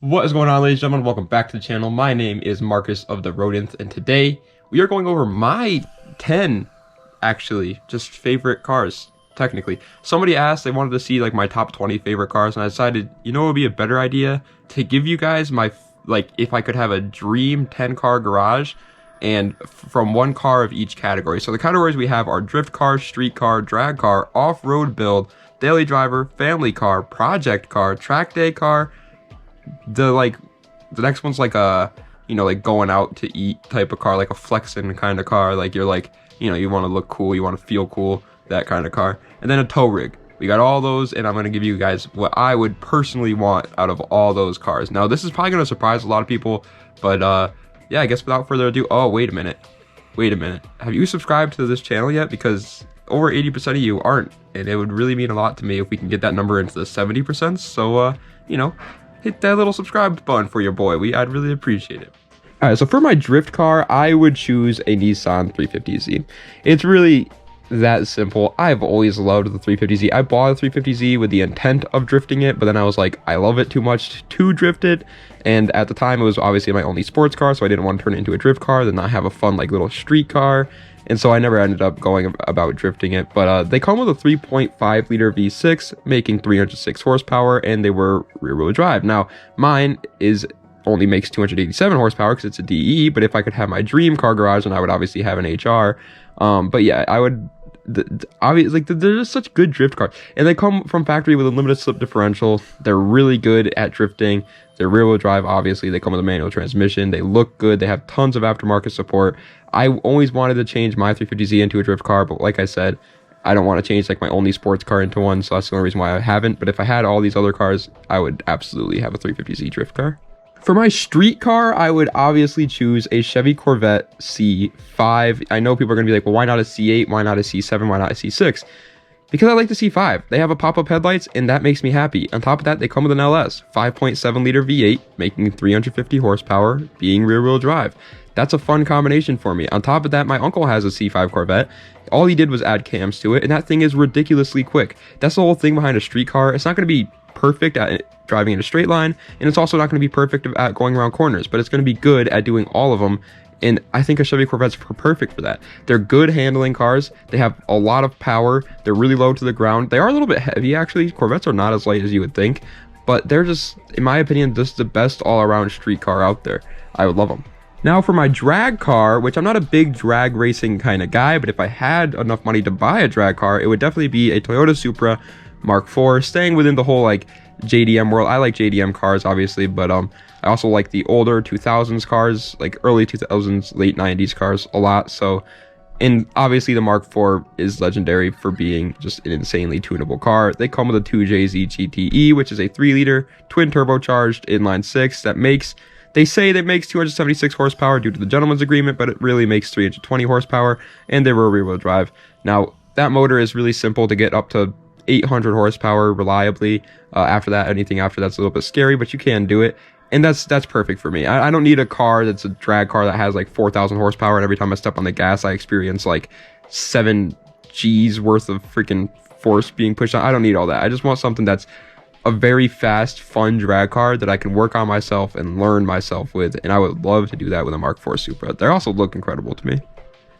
What is going on, ladies and gentlemen? Welcome back to the channel. My name is Marcus of the Rodent, and today we are going over my 10, actually, just favorite cars, technically. Somebody asked, they wanted to see like my top 20 favorite cars, and I decided, you know what would be a better idea? To give you guys my, like, if I could have a dream 10 car garage, and from one car of each category. So the categories we have are drift car, street car, drag car, off-road build, daily driver, family car, project car, track day car. The next one's like a, like going out to eat type of car, like a flexing kind of car, like you're like, you want to look cool, you want to feel cool, that kind of car. And then a tow rig. We got all those, and I'm going to give you guys what I would personally want out of all those cars. Now, this is probably going to surprise a lot of people, but yeah, I guess without further ado, oh, wait a minute. Have you subscribed to this channel yet? Because over 80% of you aren't, and it would really mean a lot to me if we can get that number into the 70%. So, hit that little subscribe button for your boy. I'd really appreciate it. All right, so for my drift car, I would choose a Nissan 350Z. It's really that simple. I've always loved the 350Z. I bought a 350Z with the intent of drifting it, but then I was like, I love it too much to drift it. And at the time, it was obviously my only sports car, so I didn't want to turn it into a drift car, then not have a fun like little street car. And so I never ended up going about drifting it. But they come with a 3.5 liter V6, making 306 horsepower, and they were rear-wheel drive. Now, mine only makes 287 horsepower because it's a DE, but if I could have my dream car garage, then I would obviously have an HR. But yeah, I would... obviously, like, they're just such good drift cars, and they come from factory with a limited slip differential. They're really good at drifting. They're rear-wheel drive, obviously. They come with a manual transmission. They look good. They have tons of aftermarket support. I always wanted to change my 350Z into a drift car, but like I said, I don't want to change like my only sports car into one, so that's the only reason why I haven't. But if I had all these other cars, I would absolutely have a 350Z drift car. For my street car, I would obviously choose a Chevy Corvette C5. I know people are going to be like, well, why not a C8? Why not a C7? Why not a C6? Because I like the C5. They have a pop-up headlights, and that makes me happy. On top of that, they come with an LS, 5.7 liter V8, making 350 horsepower, being rear-wheel drive. That's a fun combination for me. On top of that, my uncle has a C5 Corvette. All he did was add cams to it, and that thing is ridiculously quick. That's the whole thing behind a street car. It's not going to be perfect at driving in a straight line, and it's also not going to be perfect at going around corners, but it's going to be good at doing all of them. And I think a Chevy Corvette's perfect for that. They're good handling cars. They have a lot of power. They're really low to the ground. They are a little bit heavy, actually. Corvettes are not as light as you would think, but they're just, in my opinion, just the best all-around street car out there. I would love them. Now for my drag car, which I'm not a big drag racing kind of guy, but if I had enough money to buy a drag car, it would definitely be a Toyota Supra Mark IV, staying within the whole like JDM world. I like JDM cars, obviously, but I also like the older 2000s cars, like early 2000s, late 90s cars a lot. So, and obviously the Mark IV is legendary for being just an insanely tunable car. They come with a 2JZ GTE, which is a 3-liter twin turbocharged inline 6 that makes... They say that makes 276 horsepower due to the gentleman's agreement, but it really makes 320 horsepower, and they were rear-wheel drive. Now, that motor is really simple to get up to 800 horsepower reliably. After that, anything after that's a little bit scary, but you can do it, and that's perfect for me. I don't need a car that's a drag car that has like 4,000 horsepower, and every time I step on the gas, I experience like 7 G's worth of freaking force being pushed on. I don't need all that. I just want something that's a very fast, fun drag car that I can work on myself and learn myself with, and I would love to do that with a Mark IV Supra. They also look incredible to me.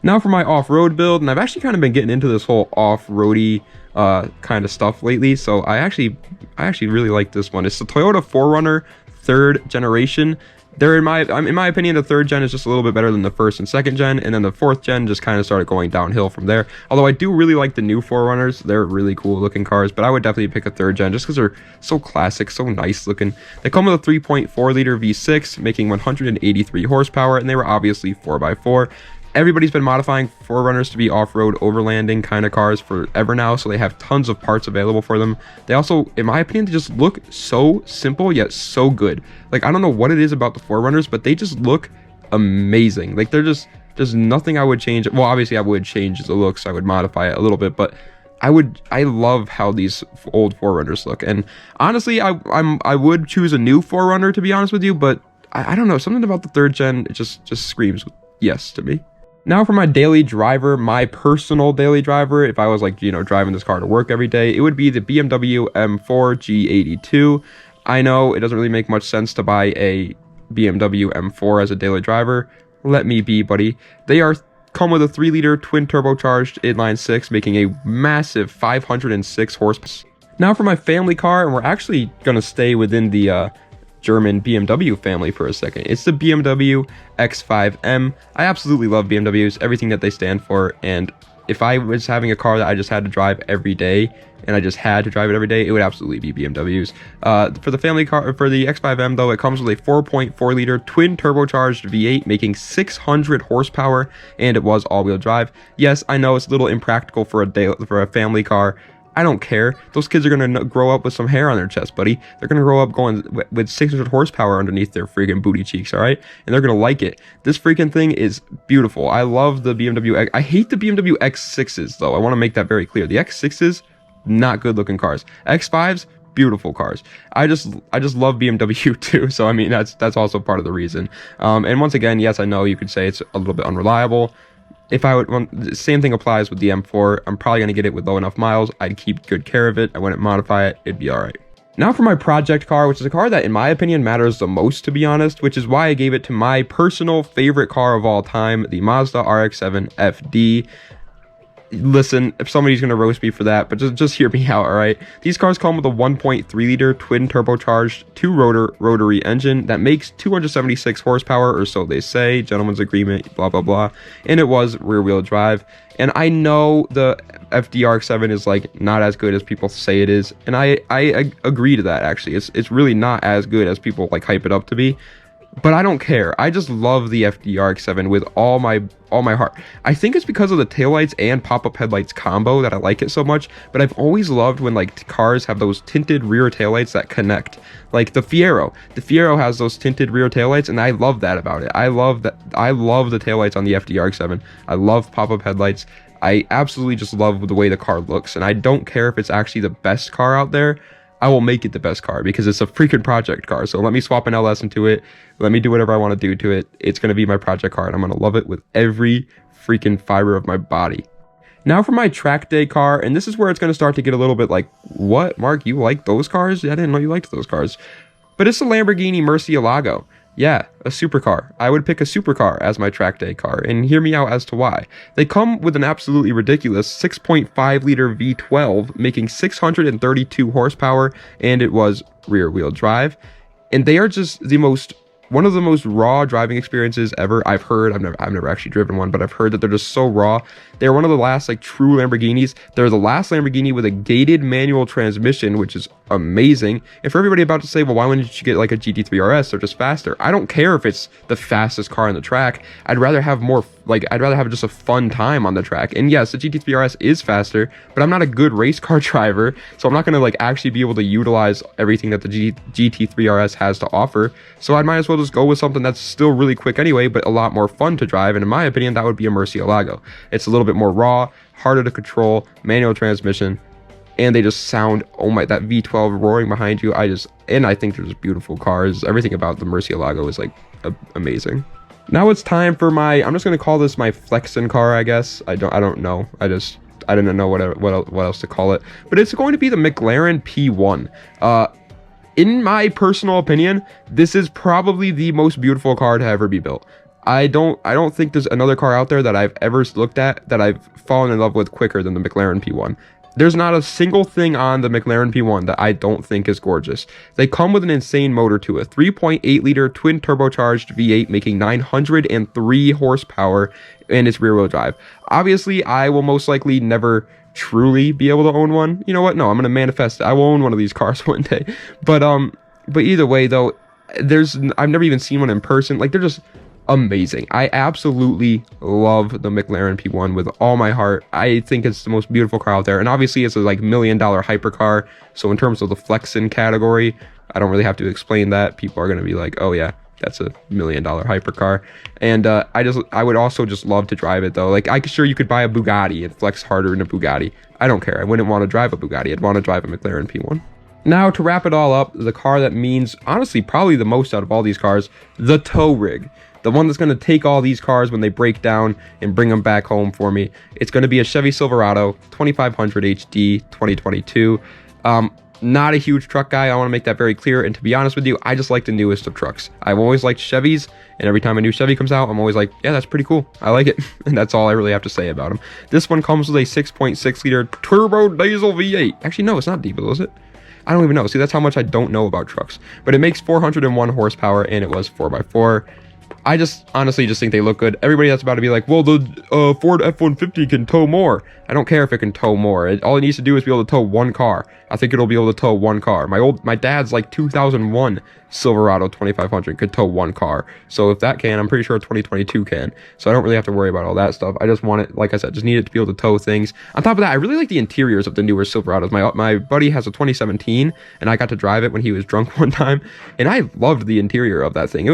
Now for my off-road build, and I've actually kind of been getting into this whole off-roady kind of stuff lately, so I actually really like this one. It's the Toyota 4Runner 3rd generation. They're in my opinion, the 3rd gen is just a little bit better than the 1st and 2nd gen, and then the 4th gen just kind of started going downhill from there. Although I do really like the new 4Runners. They're really cool looking cars, but I would definitely pick a 3rd gen just because they're so classic, so nice looking. They come with a 3.4 liter V6, making 183 horsepower, and they were obviously 4x4. Everybody's been modifying 4Runners to be off-road overlanding kind of cars forever now, so they have tons of parts available for them. They also, in my opinion, they just look so simple yet so good. Like, I don't know what it is about the 4Runners, but they just look amazing. Like, there's nothing I would change. Well, obviously I would change the looks. I would modify it a little bit, but I love how these old 4Runners look. And honestly, I would choose a new 4Runner, to be honest with you, but I don't know, something about the 3rd gen, it just screams yes to me. Now for my daily driver, my personal daily driver, if I was like, driving this car to work every day, it would be the BMW M4 G82. I know it doesn't really make much sense to buy a BMW M4 as a daily driver. Let me be, buddy. They come with a 3-liter twin turbocharged inline 6, making a massive 506 horsepower. Now for my family car, and we're actually going to stay within the German BMW family for a second. It's the BMW X5M. I absolutely love BMWs, everything that they stand for, and if I was having a car that I just had to drive every day, and I just had to drive it every day, it would absolutely be BMWs. For the family car, for the X5M though, it comes with a 4.4 liter twin turbocharged V8, making 600 horsepower, and it was all-wheel drive. Yes, I know it's a little impractical for a family car. I don't care. Those kids are gonna grow up with some hair on their chest, buddy. They're gonna grow up going with 600 horsepower underneath their freaking booty cheeks, all right? And they're gonna like it. This freaking thing is beautiful. I love the BMW. I hate the BMW X6s though. I want to make that very clear. The X6s, not good looking cars. X5s, beautiful cars. I just love BMW too. So I mean that's also part of the reason. And once again, yes, I know you could say it's a little bit unreliable. If I would, the same thing applies with the M4. I'm probably going to get it with low enough miles. I'd keep good care of it. I wouldn't modify it. It'd be all right. Now for my project car, which is a car that in my opinion matters the most, to be honest, which is why I gave it to my personal favorite car of all time, the Mazda RX-7 FD. Listen, if somebody's gonna roast me for that, but just hear me out, all right? These cars come with a 1.3 liter twin turbocharged 2-rotor rotary engine that makes 276 horsepower, or so they say, gentleman's agreement, blah blah blah, and it was rear-wheel drive. And I know the FD-RX-7 is like not as good as people say it is, and I agree to that. Actually, it's really not as good as people like hype it up to be. But I don't care. I just love the FD-RX-7 with all my heart. I think it's because of the taillights and pop-up headlights combo that I like it so much. But I've always loved when like cars have those tinted rear taillights that connect. Like the Fiero. The Fiero has those tinted rear taillights, and I love that about it. I love that. I love the taillights on the FD-RX-7. I love pop-up headlights. I absolutely just love the way the car looks, and I don't care if it's actually the best car out there. I will make it the best car because it's a freaking project car. So let me swap an LS into it. Let me do whatever I want to do to it. It's going to be my project car, and I'm going to love it with every freaking fiber of my body. Now for my track day car, and this is where it's going to start to get a little bit like, what, Mark, you like those cars? I didn't know you liked those cars. But it's a Lamborghini Murcielago. Yeah, a supercar. I would pick a supercar as my track day car, and hear me out as to why. They come with an absolutely ridiculous 6.5 liter V12, making 632 horsepower, and it was rear wheel drive. And they are just one of the most raw driving experiences ever. I've heard, I've never actually driven one, but I've heard that they're just so raw. They're one of the last like true Lamborghinis. They're the last Lamborghini with a gated manual transmission, which is amazing. And for everybody about to say, well, why wouldn't you get like a GT3 RS? They're just faster. I don't care if it's the fastest car on the track. I'd rather have just a fun time on the track. And yes, the GT3 RS is faster, but I'm not a good race car driver, so I'm not gonna like actually be able to utilize everything that the GT3 RS has to offer. So I might as well just go with something that's still really quick anyway, but a lot more fun to drive. And in my opinion, that would be a Murcielago. It's a little bit more raw, harder to control, manual transmission, and they just sound, oh my, that V12 roaring behind you. I think they're just beautiful cars. Everything about the Murcielago is like amazing. Now it's time for I'm just gonna call this my flexin' car, I guess. I don't know. I didn't know what else to call it, but it's going to be the McLaren P1. In my personal opinion, this is probably the most beautiful car to ever be built. I don't think there's another car out there that I've ever looked at that I've fallen in love with quicker than the McLaren P1. There's not a single thing on the McLaren P1 that I don't think is gorgeous. They come with an insane motor to it. 3.8 liter twin turbocharged V8 making 903 horsepower, and it's rear wheel drive. Obviously, I will most likely never truly be able to own one. You know what? No, I'm going to manifest it. I will own one of these cars one day. But either way though, I've never even seen one in person. Like, they're just amazing. I absolutely love the McLaren P1 with all my heart. I think it's the most beautiful car out there, and obviously it's a like $1 million hypercar, so in terms of the flexin' category, I don't really have to explain that. People are going to be like, oh yeah, that's a $1 million hypercar. And I would also just love to drive it though. Like, sure, you could buy a Bugatti and flex harder in a Bugatti. I don't care. I wouldn't want to drive a Bugatti. I'd want to drive a McLaren P1. Now, to wrap it all up, the car that means, honestly, probably the most out of all these cars, the tow rig. The one that's going to take all these cars when they break down and bring them back home for me. It's going to be a Chevy Silverado 2500 HD 2022. not a huge truck guy. I want to make that very clear. And to be honest with you, I just like the newest of trucks. I've always liked Chevys, and every time a new Chevy comes out, I'm always like, yeah, that's pretty cool. I like it. And that's all I really have to say about them. This one comes with a 6.6 liter turbo diesel V8. Actually, no, it's not diesel, is it? I don't even know. See, that's how much I don't know about trucks. But it makes 401 horsepower, and it was 4x4. I just honestly just think they look good. Everybody that's about to be like, well, the Ford F-150 can tow more. I don't care if it can tow more. All it needs to do is be able to tow one car. I think it'll be able to tow one car. My dad's like 2001 Silverado 2500 could tow one car. So if that can, I'm pretty sure 2022 can. So I don't really have to worry about all that stuff. I just want it, like I said, just need it to be able to tow things. On top of that, I really like the interiors of the newer Silverados. My buddy has a 2017, and I got to drive it when he was drunk one time, and I loved the interior of that thing.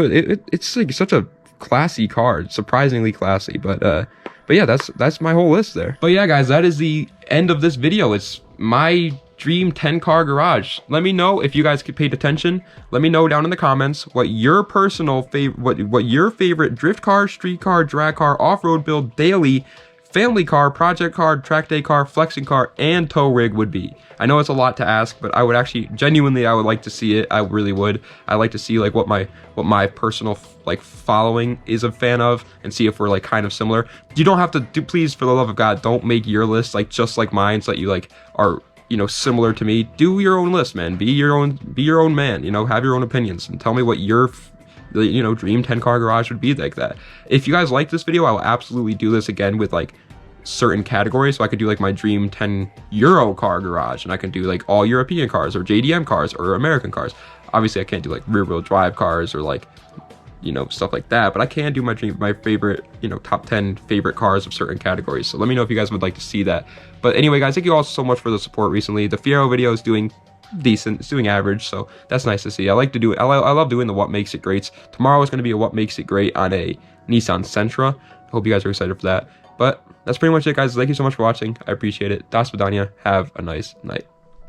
It's like such a classy car, surprisingly classy. But yeah, that's my whole list there. But yeah, guys, that is the end of this video. It's my dream 10 car garage. Let me know if you guys paid attention. Let me know down in the comments what your personal favorite, what your favorite drift car, street car, drag car, off-road build, daily, family car, project car, track day car, flexing car, and tow rig would be. I know it's a lot to ask, but I would actually genuinely, I would like to see it. I really would. I like to see like what my personal like following is a fan of, and see if we're like kind of similar. You don't have to do, please, for the love of God, don't make your list like just like mine, so that you like are, you know, similar to me. Do your own list, man. Be your own man, you know, have your own opinions, and tell me what your, you know, dream 10 car garage would be like that. If you guys like this video, I will absolutely do this again with like certain categories. So I could do like my dream 10 Euro car garage, and I can do like all European cars or JDM cars or American cars. Obviously I can't do like rear wheel drive cars or like, you know, stuff like that, but I can do my favorite, you know, top 10 favorite cars of certain categories. So let me know if you guys would like to see that. But anyway, guys, thank you all so much for the support recently. The Fiero video is doing decent, it's doing average, so that's nice to see. I like to do it. I love doing the what makes it greats. Tomorrow is going to be a what makes it great on a Nissan Sentra. I hope you guys are excited for that. But that's pretty much it, guys. Thank you so much for watching. I appreciate it. Das Vidania. Have a nice night.